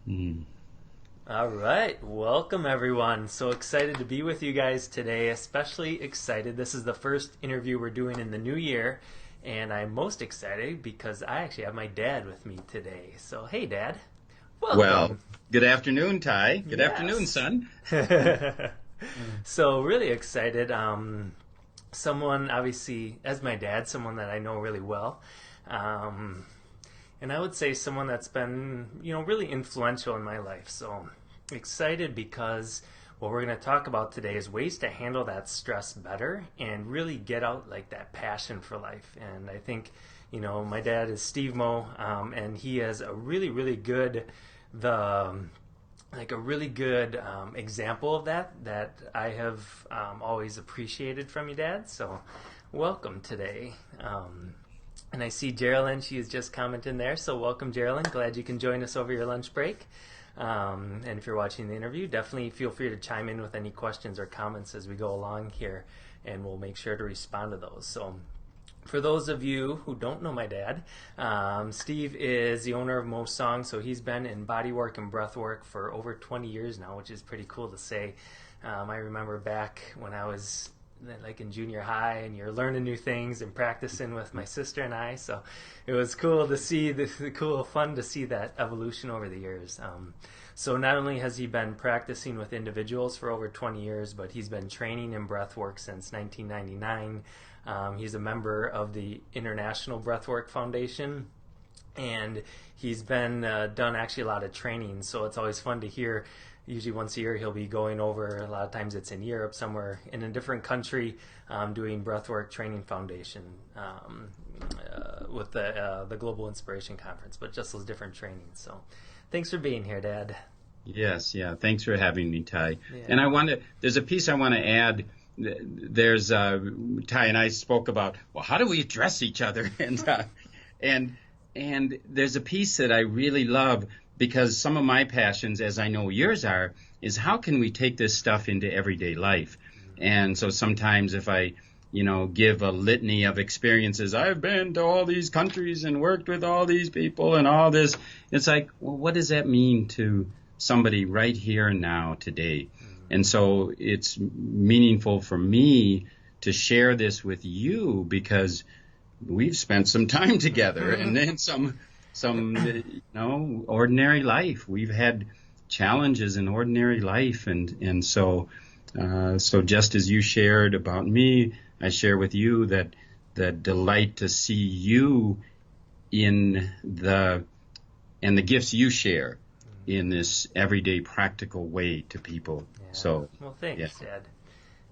Mm. All right, welcome everyone. So excited to be with you guys today, especially excited. This is the first interview we're doing in the new year, and I'm most excited because I actually have my dad with me today. So, hey, Dad, Well, welcome. good afternoon, Ty. Good afternoon, Yes. son. Mm. So, really excited. Someone, obviously, as my dad, someone that I know really well. Um, and I would say someone that's been, really influential in my life. So excited because what we're going to talk about today is ways to handle that stress better and really get out like that passion for life. And I think, my dad is Steve Mo, and he has a really, really good, the like a really good example of that I have always appreciated from you, Dad. So welcome today. And I see Geraldine, she is just commenting there. So welcome, Geraldine. Glad you can join us over your lunch break. And if you're watching the interview, definitely feel free to chime in with any questions or comments as we go along here, and we'll make sure to respond to those. So for those of you who don't know my dad, Steve is the owner of Mo Song, so he's been in bodywork and breathwork for over 20 years now, which is pretty cool to say. I remember back when I was like in junior high, and you're learning new things and practicing with my sister and I. So it was cool to see fun to see that evolution over the years. So not only has he been practicing with individuals for over 20 years, but he's been training in breathwork since 1999. He's a member of the International Breathwork Foundation, and he's been done actually a lot of training. So it's always fun to hear. Usually once a year he'll be going over, a lot of times it's in Europe, somewhere in a different country, doing breathwork training foundation with the Global Inspiration Conference, but just those different trainings. So thanks for being here, Dad. Yes, yeah. Thanks for having me, Ty. Yeah. And there's a piece I want to add. There's Ty and I spoke about, well, how do we address each other? And and there's a piece that I really love, because some of my passions, as I know yours are, is how can we take this stuff into everyday life? And so sometimes if I, give a litany of experiences, I've been to all these countries and worked with all these people and all this, it's like, well, what does that mean to somebody right here and now today? And so it's meaningful for me to share this with you because we've spent some time together, and then some ordinary life. We've had challenges in ordinary life, and so just as you shared about me, I share with you that delight to see you in the gifts you share in this everyday practical way to people. Yeah. So, Well, thanks, yeah, Dad.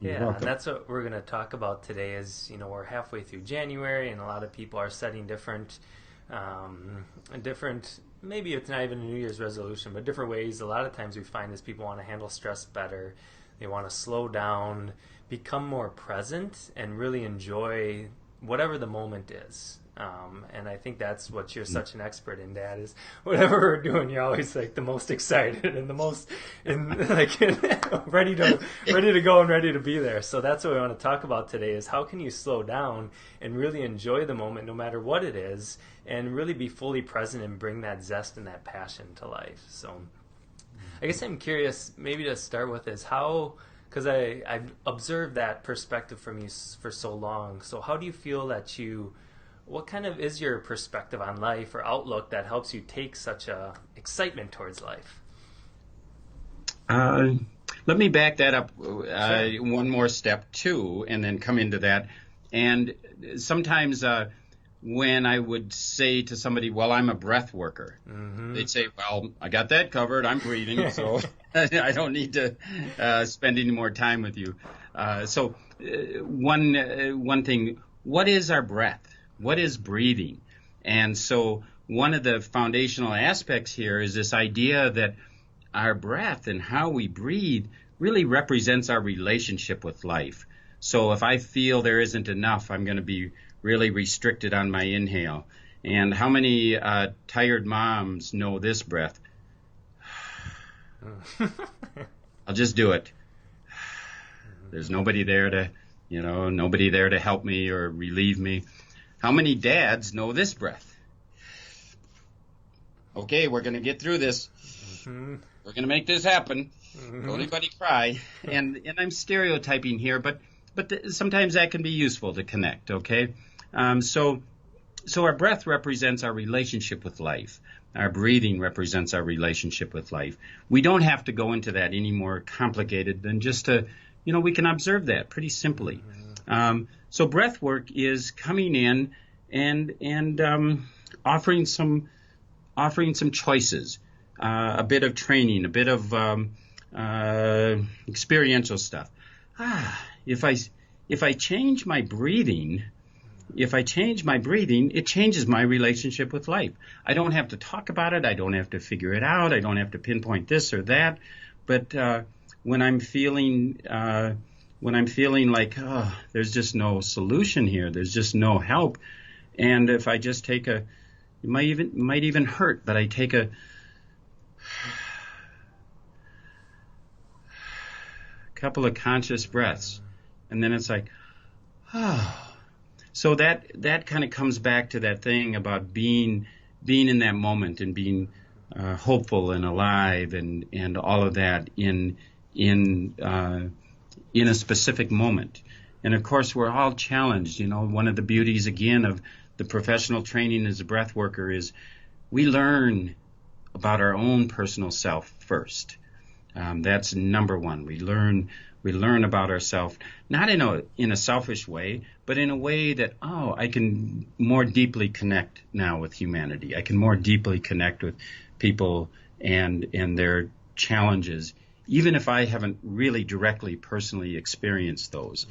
you're Yeah, and welcome. that's what we're going to talk about today is, we're halfway through January, and a lot of people are setting different, maybe it's not even a New Year's resolution, but different ways. A lot of times we find is people want to handle stress better. They want to slow down, become more present, and really enjoy whatever the moment is. And I think that's what you're such an expert in, Dad, is whatever we're doing, you're always like the most excited and the most ready to go and ready to be there. So that's what we want to talk about today is how can you slow down and really enjoy the moment no matter what it is, and really be fully present and bring that zest and that passion to life. So I guess I'm curious, maybe to start with, is how, because I've observed that perspective from you for so long. So how do you feel that what kind of is your perspective on life or outlook that helps you take such a excitement towards life? Uh, Let me back that up Sure. one more step too, and then come into that. And sometimes when I would say to somebody, well, I'm a breath worker, Mm-hmm. they'd say, well, I got that covered. I'm breathing, so I don't need to spend any more time with you. One thing, what is our breath? What is breathing? And so one of the foundational aspects here is this idea that our breath and how we breathe really represents our relationship with life. So if I feel there isn't enough, I'm going to be really restricted on my inhale. And how many tired moms know this breath? I'll just do it. There's nobody there to help me or relieve me. How many dads know this breath? okay, we're going to get through this. Mm-hmm. We're going to make this happen. Mm-hmm. Don't anybody cry. And I'm stereotyping here, but sometimes that can be useful to connect, okay? So our breath represents our relationship with life. Our breathing represents our relationship with life. We don't have to go into that any more complicated than just to, we can observe that pretty simply. So breath work is coming in and offering some choices, a bit of training, a bit of experiential stuff. If I change my breathing, it changes my relationship with life. I don't have to talk about it. I don't have to figure it out. I don't have to pinpoint this or that. But when I'm feeling like, there's just no solution here, there's just no help, and if I just take it might even hurt, but I take a couple of conscious breaths, and then it's like, So that kind of comes back to that thing about being in that moment and being hopeful and alive and all of that in a specific moment. And of course, we're all challenged. One of the beauties again of the professional training as a breath worker is we learn about our own personal self first. That's number one. We learn about ourselves, not in a selfish way, but in a way that, I can more deeply connect now with humanity. I can more deeply connect with people and their challenges, even if I haven't really directly, personally experienced those.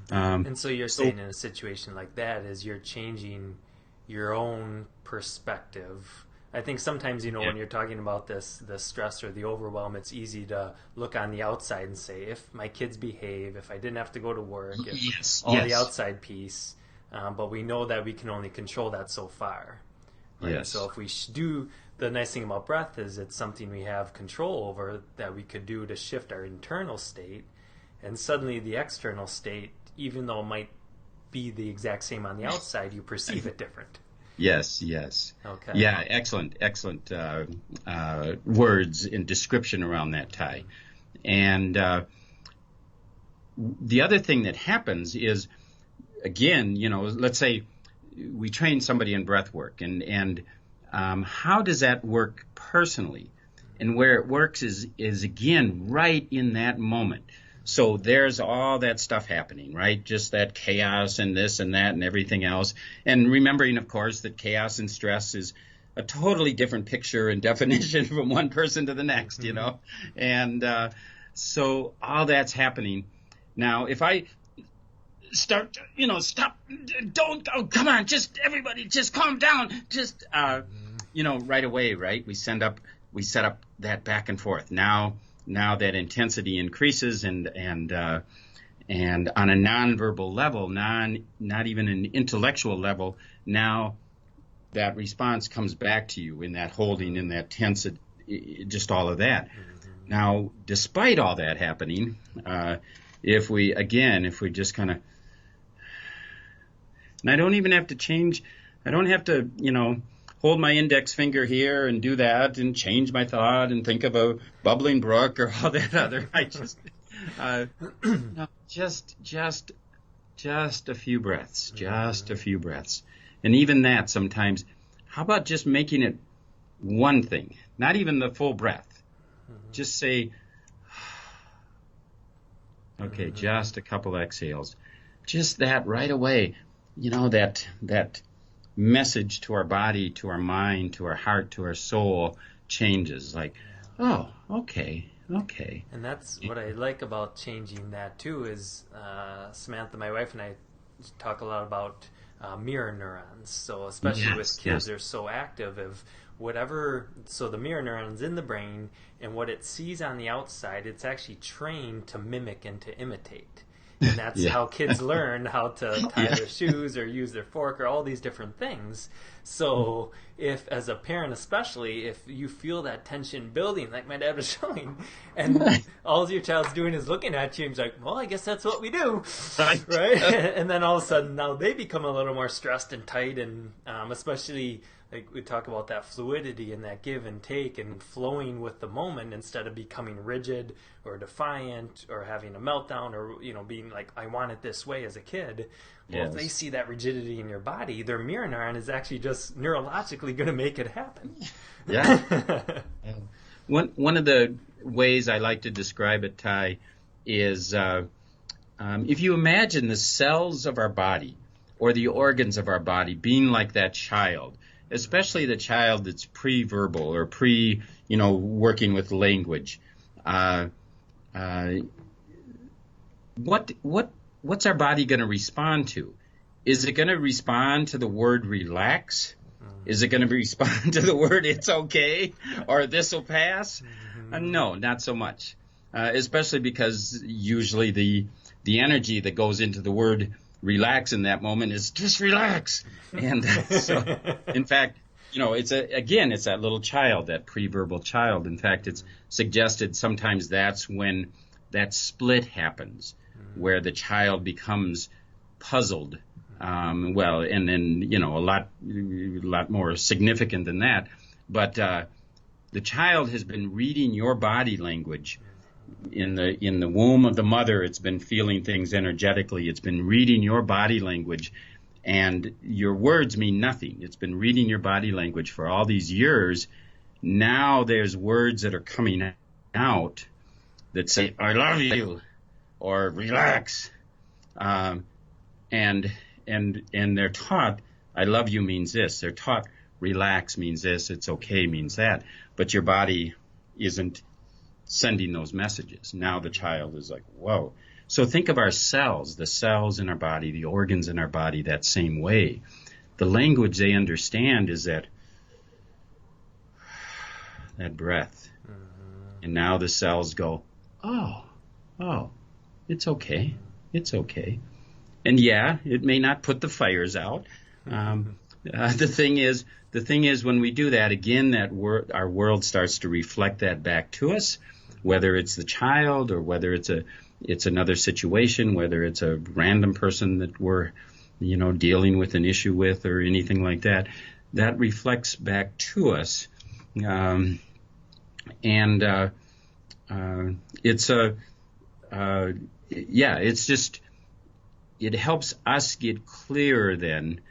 And so you're saying in a situation like that is you're changing your own perspective. I think sometimes, when you're talking about the stress or the overwhelm, it's easy to look on the outside and say, if my kids behave, if I didn't have to go to work, the outside piece. But we know that we can only control that so far. Right? Yes. So if we do, the nice thing about breath is it's something we have control over that we could do to shift our internal state. And suddenly the external state, even though it might be the exact same on the outside, you perceive it different. Yes. Okay. Yeah, excellent words and description around that, Ty. And the other thing that happens is, again, let's say we train somebody in breath work, and how does that work personally? And where it works is again right in that moment. So there's all that stuff happening, right? Just that chaos and this and that and everything else. And remembering, of course, that chaos and stress is a totally different picture and definition from one person to the next, And so all that's happening. Now, if I start, stop, don't, come on, just everybody, just calm down. Just, right away, right? We set up that back and forth. Now that intensity increases and on a nonverbal level, not even an intellectual level, now that response comes back to you in that holding, in that tense, just all of that. Mm-hmm. Now, despite all that happening, if we just kind of, and I don't even have to change, I don't have to, hold my index finger here and do that and change my thought and think of a bubbling brook or all that other. I just, just a few breaths, And even that sometimes, how about just making it one thing, not even the full breath. Just say, okay, just a couple exhales. Just that right away, that message to our body, to our mind, to our heart, to our soul changes. Like, oh, okay. And that's what I like about changing that too is Samantha, my wife, and I talk a lot about mirror neurons. So especially with kids, they're so active of whatever. So the mirror neurons in the brain and what it sees on the outside, it's actually trained to mimic and to imitate. And that's how kids learn how to tie their shoes or use their fork or all these different things. So if, as a parent especially, if you feel that tension building, like my dad was showing, and all your child's doing is looking at you, and he's like, well, I guess that's what we do. Right? And then all of a sudden now they become a little more stressed and tight, and especially like we talk about that fluidity and that give and take and flowing with the moment instead of becoming rigid or defiant or having a meltdown or, you know, being like, I want it this way as a kid. Well, Yes. if they see that rigidity in your body, their mirror neuron is actually just neurologically going to make it happen. Yeah. One of the ways I like to describe it, Ty, is if you imagine the cells of our body or the organs of our body being like that child, especially the child that's pre-verbal or working with language, what's our body going to respond to? Is it going to respond to the word relax? Is it going to respond to the word it's okay or this will pass? No, not so much. Especially because usually the energy that goes into the word relax in that moment is just relax. And so, in fact, it's that little child, that pre-verbal child. In fact, it's suggested sometimes that's when that split happens, where the child becomes puzzled. And then, a lot more significant than that. But the child has been reading your body language. In the womb of the mother, it's been feeling things energetically. It's been reading your body language, and your words mean nothing. It's been reading your body language for all these years. Now there's words that are coming out that say, I love you, or relax. And they're taught, I love you means this. They're taught, relax means this, it's okay means that. But your body isn't sending those messages. Now the child is like, whoa. So think of our cells, the cells in our body, the organs in our body that same way. The language they understand is that breath. And now the cells go, oh, it's okay. It's okay. And yeah, it may not put the fires out. The thing is, when we do that, again, our world starts to reflect that back to us, whether it's the child or whether it's another situation, whether it's a random person that we're, dealing with an issue with or anything like that. That reflects back to us, it helps us get clearer then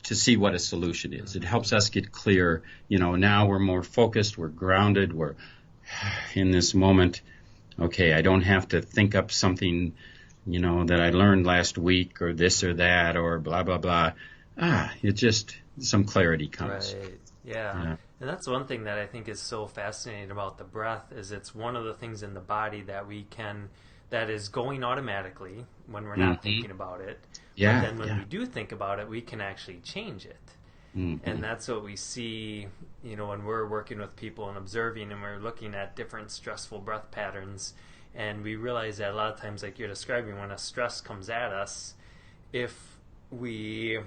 to see what a solution is. It helps us get clear, now we're more focused, we're grounded, we're in this moment. Okay, I don't have to think up something, that I learned last week or this or that or blah, blah, blah. It just, some clarity comes. Right, yeah. And that's one thing that I think is so fascinating about the breath is it's one of the things in the body that is going automatically when we're not thinking about it. Yeah. But then when we do think about it, we can actually change it. And that's what we see, when we're working with people and observing and we're looking at different stressful breath patterns. And we realize that a lot of times, like you're describing, when a stress comes at us, if we're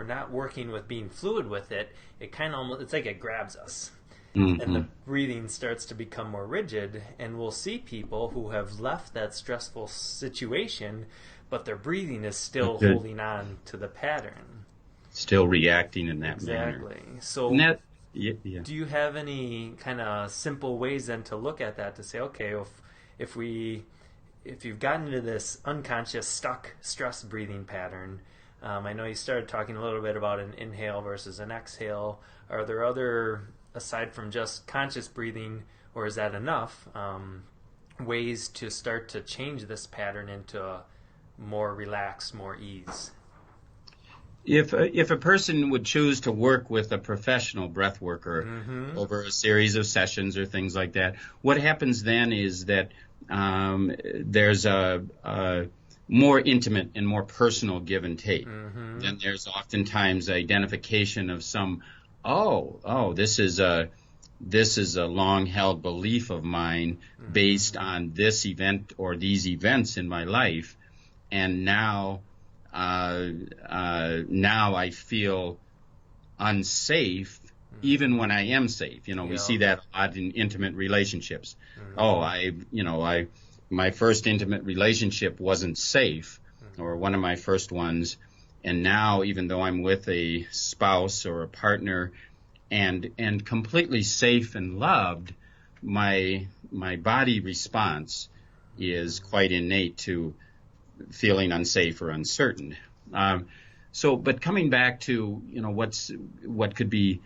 not working with being fluid with it, it kind of almost, it's like it grabs us. And the breathing starts to become more rigid, and we'll see people who have left that stressful situation, but their breathing is still holding on to the pattern. Still reacting in that manner. Exactly. So do you have any kind of simple ways then to look at that to say, okay, if you've gotten into this unconscious, stuck stress breathing pattern, I know you started talking a little bit about an inhale versus an exhale. Are there other, aside from just conscious breathing, or is that enough, ways to start to change this pattern into a more relaxed, more ease? If a person would choose to work with a professional breath worker over a series of sessions or things like that, what happens then is that there's a more intimate and more personal give and take. Then there's oftentimes identification of some, this is a long-held belief of mine based on this event or these events in my life, and now I feel unsafe even when I am safe. We see that a lot in intimate relationships. My first intimate relationship wasn't safe, or one of my first ones, And now, even though I'm with a spouse or a partner and completely safe and loved, my body response is quite innate to feeling unsafe or uncertain. But coming back to, what could be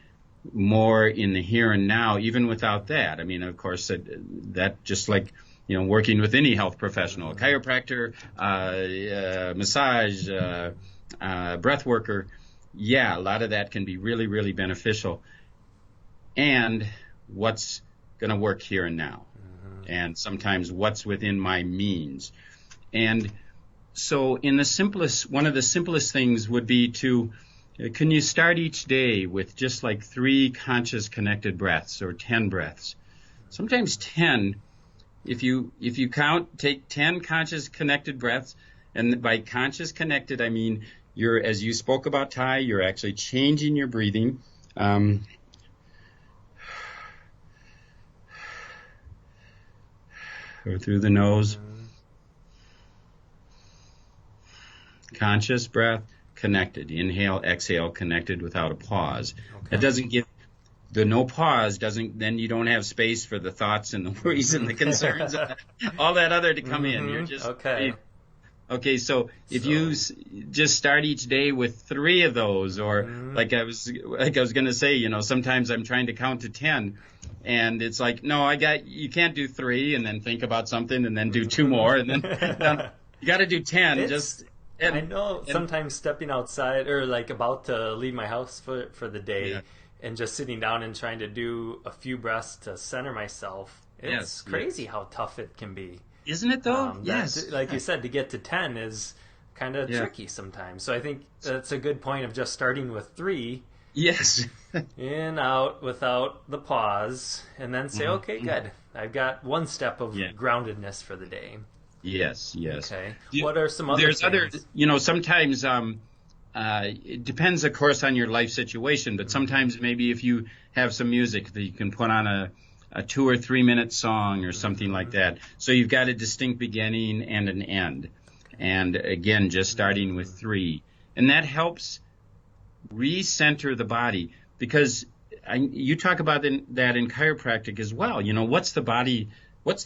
more in the here and now, even without that. I mean, of course, that just like, working with any health professional, a chiropractor, massage, breath worker, a lot of that can be really, really beneficial. And what's going to work here and now, and sometimes what's within my means. And so one of the simplest things would be can you start each day with just like 3 conscious connected breaths or 10 breaths? Sometimes 10, if you take 10 conscious connected breaths, and by conscious connected, I mean, as you spoke about, Ty, you're actually changing your breathing. Go through the nose. Conscious breath, connected. Inhale, exhale, connected without a pause. Okay. That doesn't give the no pause then you don't have space for the thoughts and the worries and the concerns, all that other to come in. You're just okay. So if you just start each day with 3 of those, or like I was going to say, sometimes I'm trying to count to 10, and it's like, no, you can't do 3 and then think about something and then do 2 more and then you got to do 10. I know sometimes stepping outside or like about to leave my house for the day and just sitting down and trying to do a few breaths to center myself. It's crazy how tough it can be. Isn't it though? Yes. Like you said, to get to 10 is kind of tricky sometimes. So I think that's a good point of just starting with 3. Yes. In, out, without the pause, and then say, okay, good. I've got 1 step of groundedness for the day. Yes. Okay. What are some other things? Sometimes it depends, of course, on your life situation, but sometimes maybe if you have some music that you can put on a 2 or 3 minute song or something like that. So you've got a distinct beginning and an end. And again, just starting with 3. And that helps recenter the body, because you talk about that in chiropractic as well. What's the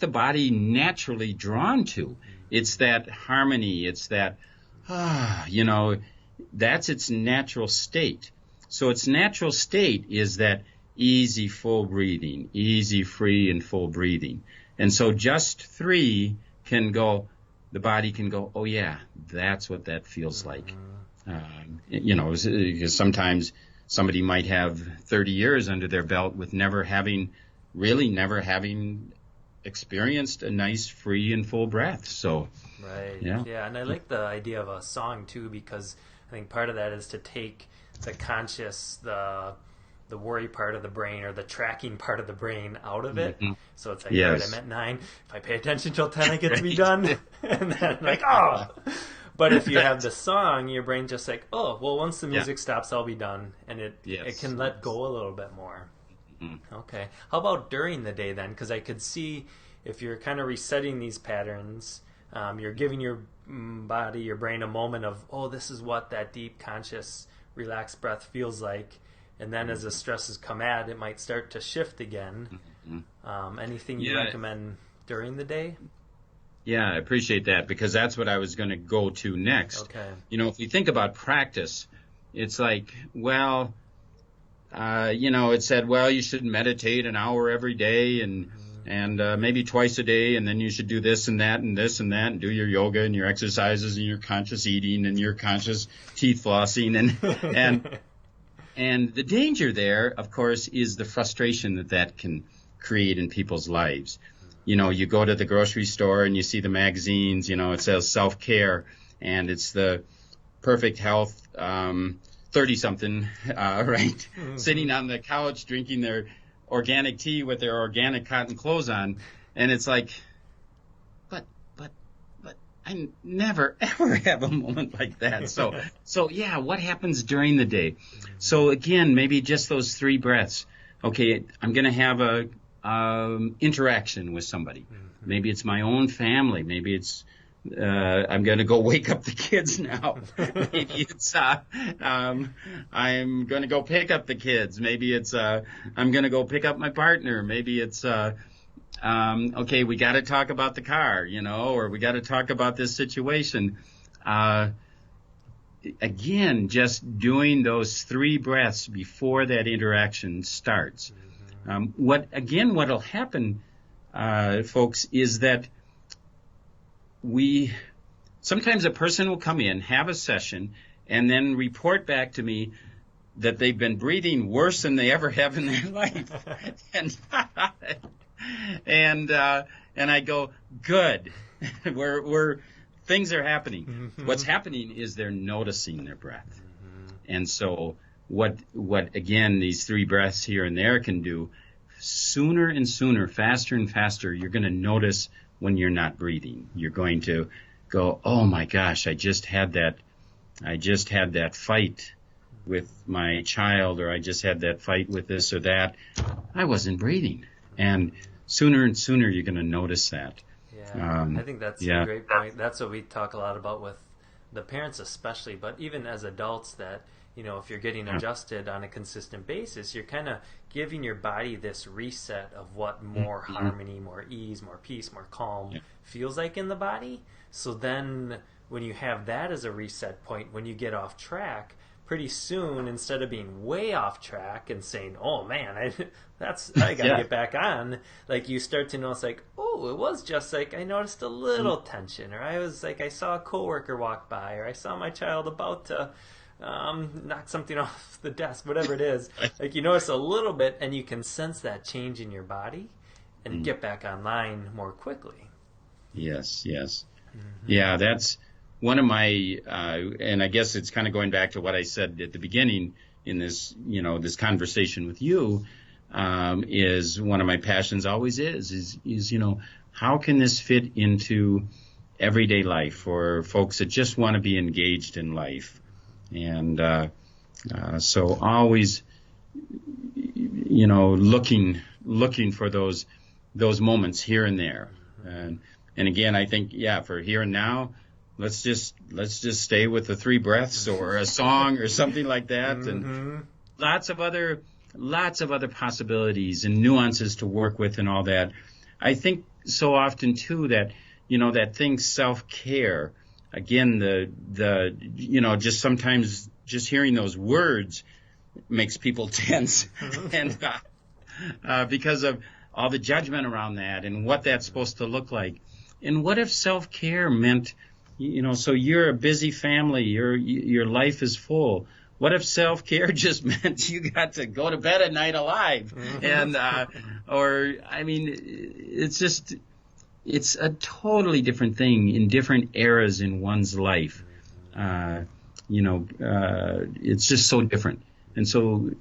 body naturally drawn to? It's that harmony. It's that, that's its natural state. So its natural state is that easy, full breathing, easy, free, and full breathing. And so just 3 the body can go, oh yeah, that's what that feels like. Because sometimes somebody might have 30 years under their belt with never having experienced a nice, free, and full breath. So, and I like the idea of a song too, because I think part of that is to take the conscious, the worry part of the brain or the tracking part of the brain out of it. So it's like, all right, I'm at 9. If I pay attention till 10, I get to be done. And then like, But if you have the song, your brain just like, oh, well, once the music stops, I'll be done. And it can let go a little bit more. Okay. How about during the day then? Because I could see if you're kind of resetting these patterns, you're giving your body, your brain a moment of, oh, this is what that deep, conscious, relaxed breath feels like. And then as the stresses come it might start to shift again. Anything you recommend during the day? Yeah, I appreciate that, because that's what I was going to go to next. Okay. If we think about practice, it's like, well, it said, well, you should meditate an hour every day and maybe twice a day, and then you should do this and that and this and that, and do your yoga and your exercises and your conscious eating and your conscious teeth flossing and the danger there, of course, is the frustration that can create in people's lives. You go to the grocery store and you see the magazines, it says self-care, and it's the perfect health 30-something, right, sitting on the couch drinking their organic tea with their organic cotton clothes on. And it's like, but I never, ever have a moment like that. So yeah, what happens during the day? So again, maybe just those 3 breaths. Okay, I'm going to have a interaction with somebody. Maybe it's my own family. Maybe it's I'm going to go wake up the kids now. Maybe it's I'm going to go pick up the kids. Maybe it's I'm going to go pick up my partner. Maybe it's okay, we got to talk about the car, or we got to talk about this situation. Again, just doing those 3 breaths before that interaction starts. What'll happen, folks, is that sometimes a person will come in, have a session, and then report back to me that they've been breathing worse than they ever have in their life. And I go, good. Things are happening. What's happening is they're noticing their breath. And so what again, these 3 breaths here and there can do, sooner and sooner, faster and faster, you're going to notice when you're not breathing. You're going to go, oh my gosh, I just had that fight with my child, or I just had that fight with this or that. I wasn't breathing. And sooner and sooner you're going to notice that. Yeah, I think that's a great point. That's what we talk a lot about with the parents especially, but even as adults, that if you're getting adjusted on a consistent basis, you're kind of giving your body this reset of what more harmony, more ease, more peace, more calm feels like in the body. So then when you have that as a reset point, when you get off track, pretty soon, instead of being way off track and saying, oh man, I gotta get back on, like you start to notice, like, oh, it was just like I noticed a little tension, or I was like, I saw a coworker walk by, or I saw my child about to knock something off the desk, whatever it is. Like you notice a little bit, and you can sense that change in your body and get back online more quickly. Yes. Yeah, that's one of my, and I guess it's kind of going back to what I said at the beginning in this, this conversation with you, is one of my passions always is, how can this fit into everyday life for folks that just want to be engaged in life? And so always, looking for those moments here and there. And again, I think, for here and now, let's just stay with the 3 breaths or a song or something like that. And lots of other possibilities and nuances to work with and all that. I think so often too that, that thing self-care, again, just sometimes just hearing those words makes people tense and because of all the judgment around that and what that's supposed to look like. And what if self-care meant, so you're a busy family, your life is full. What if self-care just meant you got to go to bed at night alive? And, it's a totally different thing in different eras in one's life. It's just so different. And so,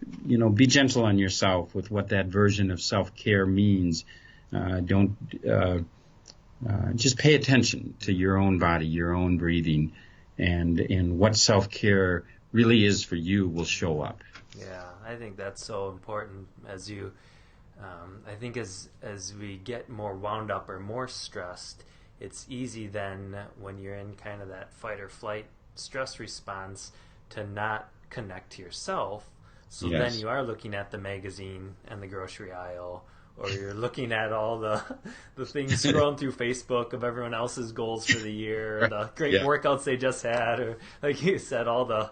be gentle on yourself with what that version of self-care means. Just pay attention to your own body, your own breathing, and what self-care really is for you will show up. Yeah, I think that's so important. As you, I think as we get more wound up or more stressed, it's easy then when you're in kind of that fight or flight stress response to not connect to yourself. So then you are looking at the magazine and the grocery aisle, or you're looking at all the things scrolling through Facebook of everyone else's goals for the year, or the great workouts they just had, or like you said, all the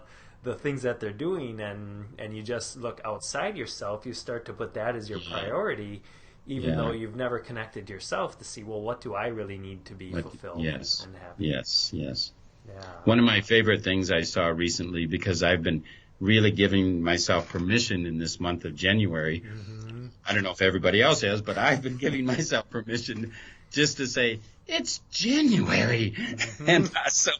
things that they're doing, and you just look outside yourself. You start to put that as your priority, even though you've never connected yourself to see, well, what do I really need to be fulfilled and happy? Yes. Yeah. One of my favorite things I saw recently, because I've been really giving myself permission in this month of January. I don't know if everybody else has, but I've been giving myself permission just to say, it's January. And so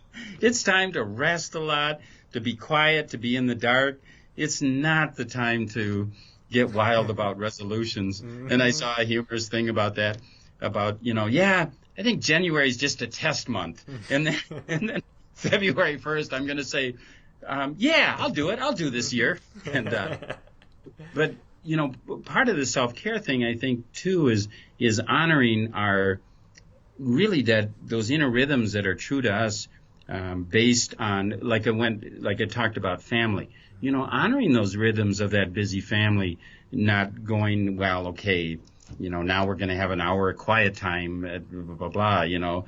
it's time to rest a lot, to be quiet, to be in the dark. It's not the time to get wild about resolutions. And I saw a humorous thing about that, about, I think January is just a test month. And then February 1st, I'm going to say, I'll do it. I'll do this year. And, but, part of the self-care thing, I think, too, is honoring our really that those inner rhythms that are true to us, based on, like I talked about family, honoring those rhythms of that busy family, not going, well, okay, now we're going to have an hour of quiet time, blah, blah, blah,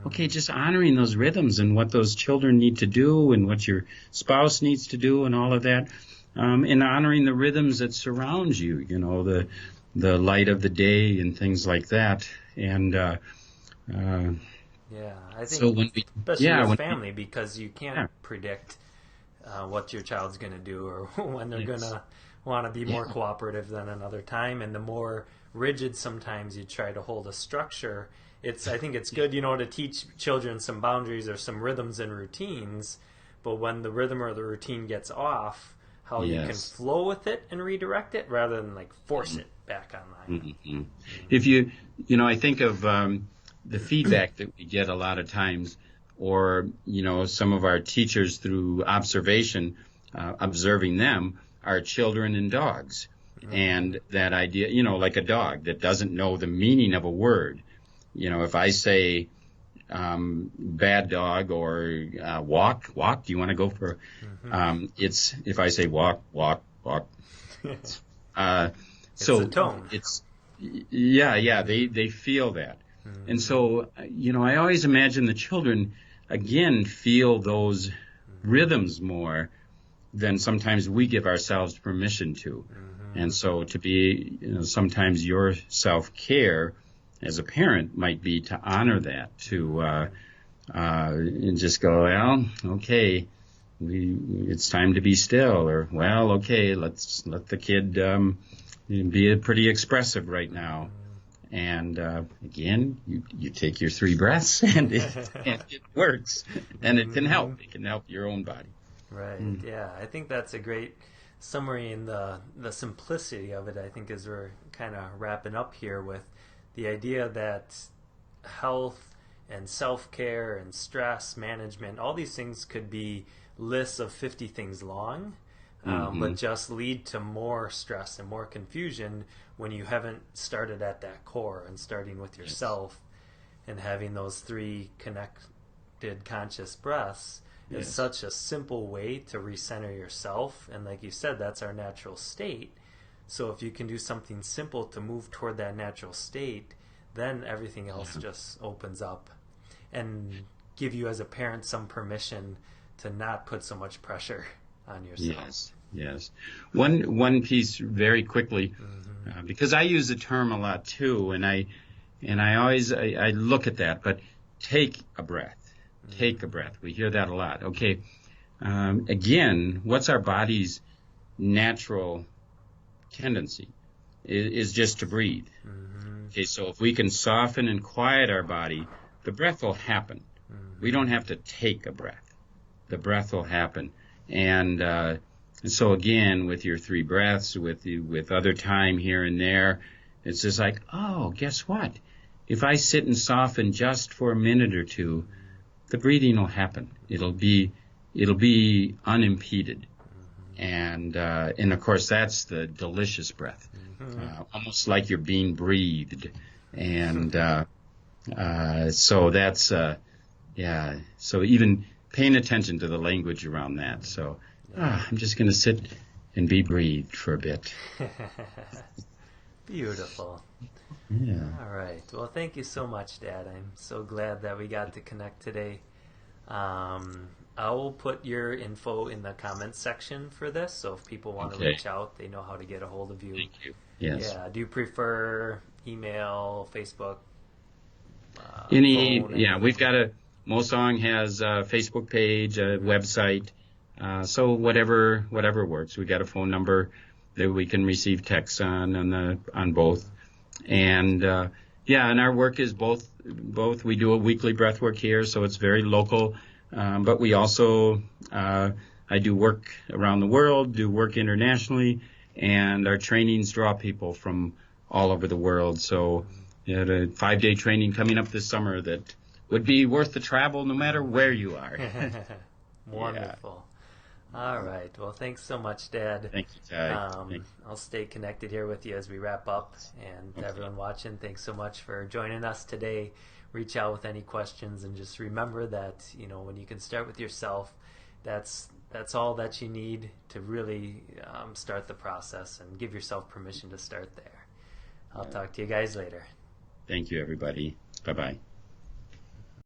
Okay, just honoring those rhythms and what those children need to do and what your spouse needs to do and all of that, and honoring the rhythms that surround you, the light of the day and things like that. And yeah, I think so when we, especially yeah, with when family, because you can't predict what your child's going to do or when they're going to want to be more cooperative than another time. And the more rigid sometimes you try to hold a structure, I think it's good, to teach children some boundaries or some rhythms and routines. But when the rhythm or the routine gets off, how you can flow with it and redirect it rather than like force it back online. Mm-hmm. If I think of the feedback that we get a lot of times, or some of our teachers through observation, observing them, are children and dogs. And that idea, like a dog that doesn't know the meaning of a word. If I say bad dog or walk, do you want to go for? It's if I say walk. It's So the tone. it's they feel that. And so I always imagine the children again feel those rhythms more than sometimes we give ourselves permission to. And so to be sometimes your self-care as a parent might be to honor that, to and just go, well, okay, it's time to be still, or well, okay, let's let the kid be pretty expressive right now. And again, you take your 3 breaths, and it works, and it can help. It can help your own body. Right. Yeah, I think that's a great summary, and the simplicity of it, I think, as we're kind of wrapping up here with the idea that health and self-care and stress management, all these things could be lists of 50 things long, but just lead to more stress and more confusion when you haven't started at that core and starting with yourself and having those 3 connected conscious breaths. Is such a simple way to recenter yourself. And like you said, that's our natural state. So if you can do something simple to move toward that natural state, then everything else just opens up and give you as a parent some permission to not put so much pressure on yourself. Yes. One piece very quickly, because I use the term a lot too, and I always I look at that, but take a breath. Take a breath. We hear that a lot. Okay. Again, what's our body's natural tendency? Is just to breathe. Okay, so if we can soften and quiet our body, the breath will happen. We don't have to take a breath. The breath will happen. And so again, with your 3 breaths, with other time here and there, it's just like, oh, guess what? If I sit and soften just for a minute or two, the breathing will happen. It'll be unimpeded, and of course that's the delicious breath, almost like you're being breathed, and so that's So even paying attention to the language around that. So I'm just going to sit and be breathed for a bit. Beautiful. Yeah. All right. Well, thank you so much, Dad. I'm so glad that we got to connect today. I will put your info in the comments section for this, so if people want to reach out, they know how to get a hold of you. Thank you. Yes. Yeah. Do you prefer email, Facebook, phone? Yeah, we've got Mosong has a Facebook page, a website, so whatever works. We got a phone number that we can receive texts on both. And and our work is both. We do a weekly breath work here, so it's very local. But we also, I do work around the world, do work internationally, and our trainings draw people from all over the world. So we had a 5-day training coming up this summer that would be worth the travel no matter where you are. Wonderful. All right. Well, thanks so much, Dad. Thank you, Ty. I'll stay connected here with you as we wrap up. And Okay. everyone watching, thanks so much for joining us today. Reach out with any questions, and just remember that when you can start with yourself, that's all that you need to really start the process, and give yourself permission to start there. I'll talk to you guys later. Thank you, everybody. Bye-bye.